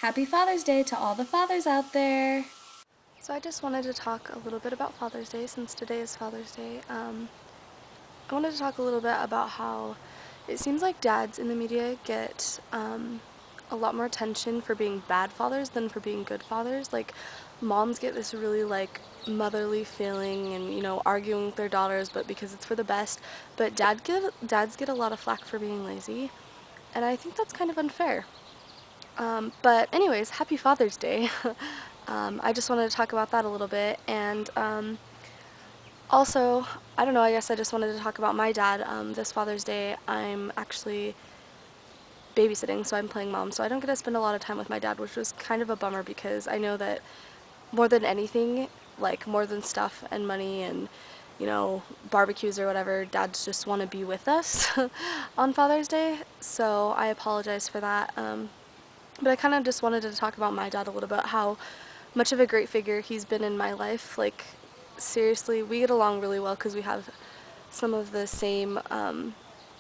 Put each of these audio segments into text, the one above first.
Happy Father's Day to all the fathers out there. So I just wanted to talk a little bit about Father's Day since today is Father's Day. I wanted to talk a little bit about how it seems like dads in the media get a lot more attention for being bad fathers than for being good fathers. Like moms get this really like motherly feeling and arguing with their daughters, but because it's for the best. But dads get a lot of flack for being lazy, and I think that's kind of unfair. But anyways, happy Father's Day. I just wanted to talk about that a little bit. And also, I don't know, I guess I just wanted to talk about my dad. This Father's Day, I'm actually babysitting, so I'm playing mom. So I don't get to spend a lot of time with my dad, which was kind of a bummer because I know that more than anything, like more than stuff and money and barbecues or whatever, dads just want to be with us on Father's Day. So I apologize for that. But I kind of just wanted to talk about my dad a little bit, how much of a great figure he's been in my life. Like, seriously, we get along really well because we have some of the same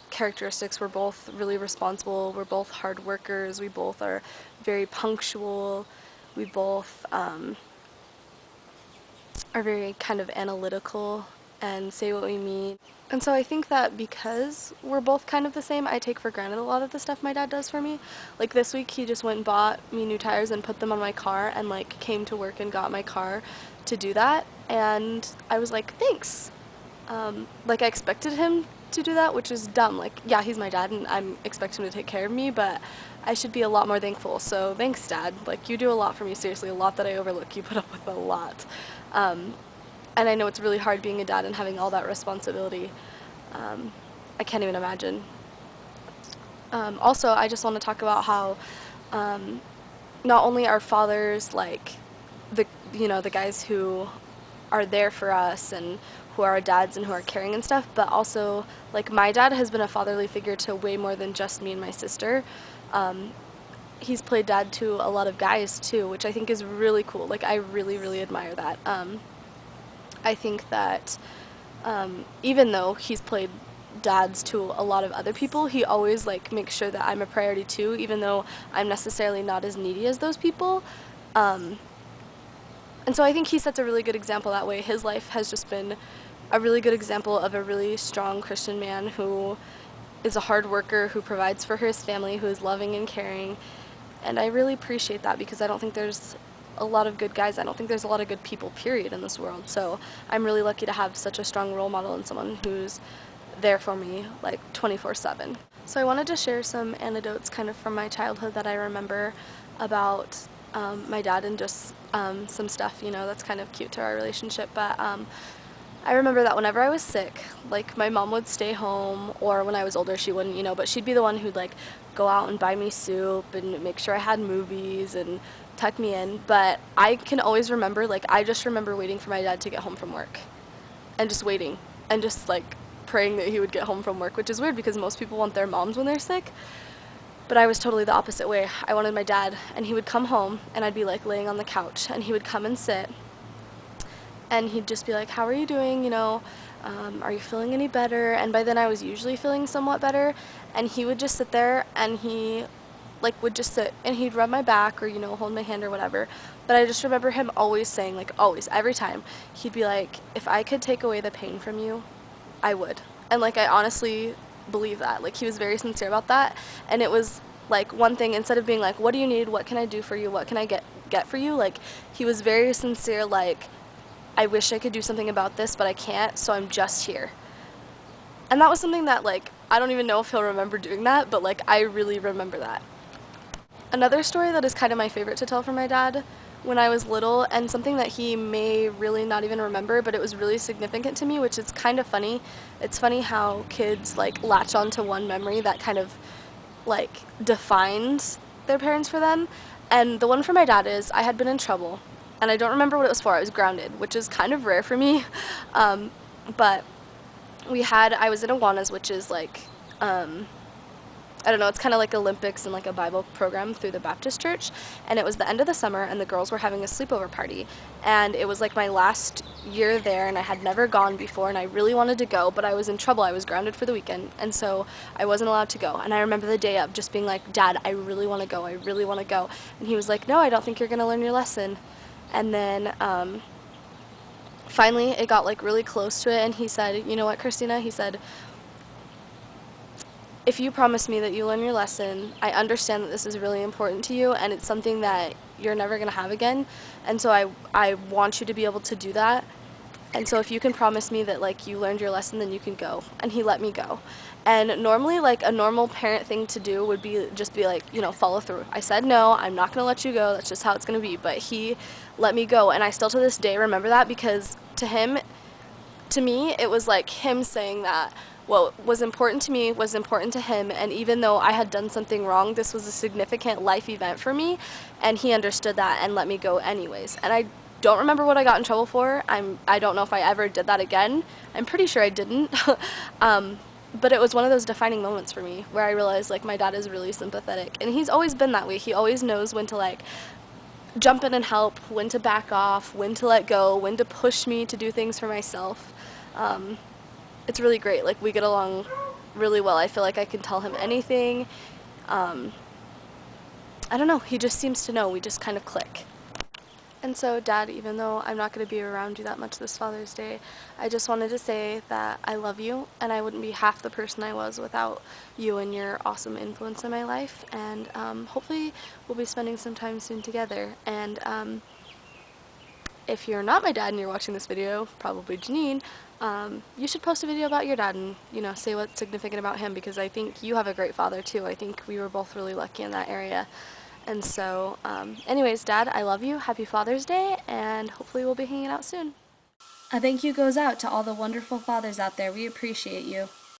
characteristics. We're both really responsible, we're both hard workers, we both are very punctual, we both are very kind of analytical and say what we mean. And so I think that because we're both kind of the same, I take for granted a lot of the stuff my dad does for me. Like this week he just went and bought me new tires and put them on my car and like came to work and got my car to do that. And I was like, thanks. Like I expected him to do that, which is dumb. Like, yeah, he's my dad and I'm expecting him to take care of me, but I should be a lot more thankful. So thanks, Dad. Like, you do a lot for me, seriously, a lot that I overlook. You put up with a lot. Um, and I know it's really hard being a dad and having all that responsibility. I can't even imagine. Also, I just want to talk about how not only are fathers like the guys who are there for us and who are our dads and who are caring and stuff, but also like my dad has been a fatherly figure to way more than just me and my sister. He's played dad to a lot of guys too, which I think is really cool. Like I really, really admire that. I think that even though he's played dads to a lot of other people, he always like makes sure that I'm a priority too, even though I'm necessarily not as needy as those people. And so I think he sets a really good example that way. His life has just been a really good example of a really strong Christian man who is a hard worker, who provides for his family, who is loving and caring. And I really appreciate that because I don't think there's a lot of good guys. I don't think there's a lot of good people, period, in this world. So I'm really lucky to have such a strong role model and someone who's there for me like 24/7. So I wanted to share some anecdotes kind of from my childhood that I remember about my dad and just some stuff, that's kind of cute to our relationship. But I remember that whenever I was sick, like my mom would stay home, or when I was older she wouldn't, but she'd be the one who'd like go out and buy me soup and make sure I had movies and tuck me in. But I can always remember, like I just remember waiting for my dad to get home from work and just waiting and just like praying that he would get home from work, which is weird because most people want their moms when they're sick. But I was totally the opposite way. I wanted my dad, and he would come home and I'd be like laying on the couch and he would come and sit and he'd just be like, how are you doing? Are you feeling any better? And by then I was usually feeling somewhat better. And he would just sit there and he like would just sit and he'd rub my back or, hold my hand or whatever. But I just remember him always saying, like always, every time, he'd be like, if I could take away the pain from you, I would. And like I honestly believe that. Like he was very sincere about that. And it was like one thing, instead of being like, what do you need? What can I do for you? What can I get for you? Like he was very sincere, like I wish I could do something about this, but I can't, so I'm just here. And that was something that, like, I don't even know if he'll remember doing that, but, like, I really remember that. Another story that is kind of my favorite to tell from my dad when I was little, and something that he may really not even remember, but it was really significant to me, which is kind of funny. It's funny how kids, like, latch onto one memory that kind of, like, defines their parents for them. And the one for my dad is I had been in trouble, and I don't remember what it was for. I was grounded, which is kind of rare for me. But I was in Awanas, which is like I don't know, it's kind of like Olympics and like a Bible program through the Baptist church. And it was the end of the summer, and the girls were having a sleepover party. And it was like my last year there, and I had never gone before, and I really wanted to go, but I was in trouble. I was grounded for the weekend, and so I wasn't allowed to go. And I remember the day of just being like, Dad, I really want to go. I really want to go. And he was like, no, I don't think you're going to learn your lesson. And then finally it got like really close to it, and he said, you know what, Christina? He said, if you promise me that you learn your lesson, I understand that this is really important to you and it's something that you're never going to have again. And so I want you to be able to do that. And so if you can promise me that like you learned your lesson, then you can go. And he let me go. And normally like a normal parent thing to do would be just be like, you know, follow through. I said, no, I'm not going to let you go. That's just how it's going to be. But he let me go. And I still to this day remember that, because to me, it was like him saying that what was important to me was important to him, and even though I had done something wrong, this was a significant life event for me, and he understood that and let me go anyways. And I don't remember what I got in trouble for. I don't know if I ever did that again. I'm pretty sure I didn't. But it was one of those defining moments for me where I realized like my dad is really sympathetic, and he's always been that way. He always knows when to like jump in and help, when to back off, when to let go, when to push me to do things for myself. It's really great. Like, we get along really well. I feel like I can tell him anything. I don't know. He just seems to know. We just kind of click. And so, Dad, even though I'm not going to be around you that much this Father's Day, I just wanted to say that I love you, and I wouldn't be half the person I was without you and your awesome influence in my life. And hopefully we'll be spending some time soon together. And if you're not my dad and you're watching this video, probably Janine, you should post a video about your dad and, you know, say what's significant about him, because I think you have a great father too. I think we were both really lucky in that area. And so, anyways, Dad, I love you. Happy Father's Day, and hopefully we'll be hanging out soon. A thank you goes out to all the wonderful fathers out there. We appreciate you.